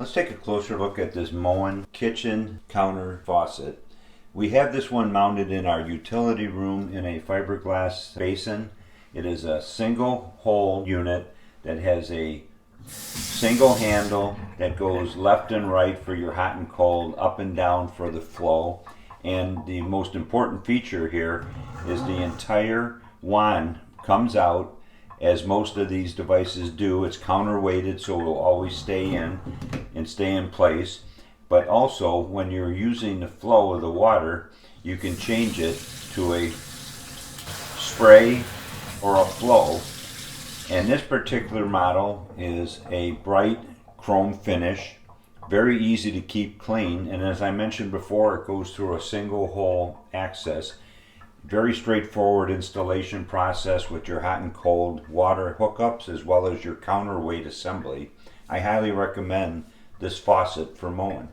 Let's take a closer look at this Moen kitchen counter faucet. We have this one mounted in our utility room in a fiberglass basin. It is a single hole unit that has a single handle that goes left and right for your hot and cold, up and down for the flow. And the most important feature here is the entire wand comes out, as most of these devices do. It's counterweighted, so it will always stay in and stay in place. But also, when you're using the flow of the water, you can change it to a spray or a flow. And this particular model is a bright chrome finish, very easy to keep clean, and as I mentioned before, it goes through a single hole access. Very straightforward installation process with your hot and cold water hookups as well as your counterweight assembly. I highly recommend this faucet for Moen.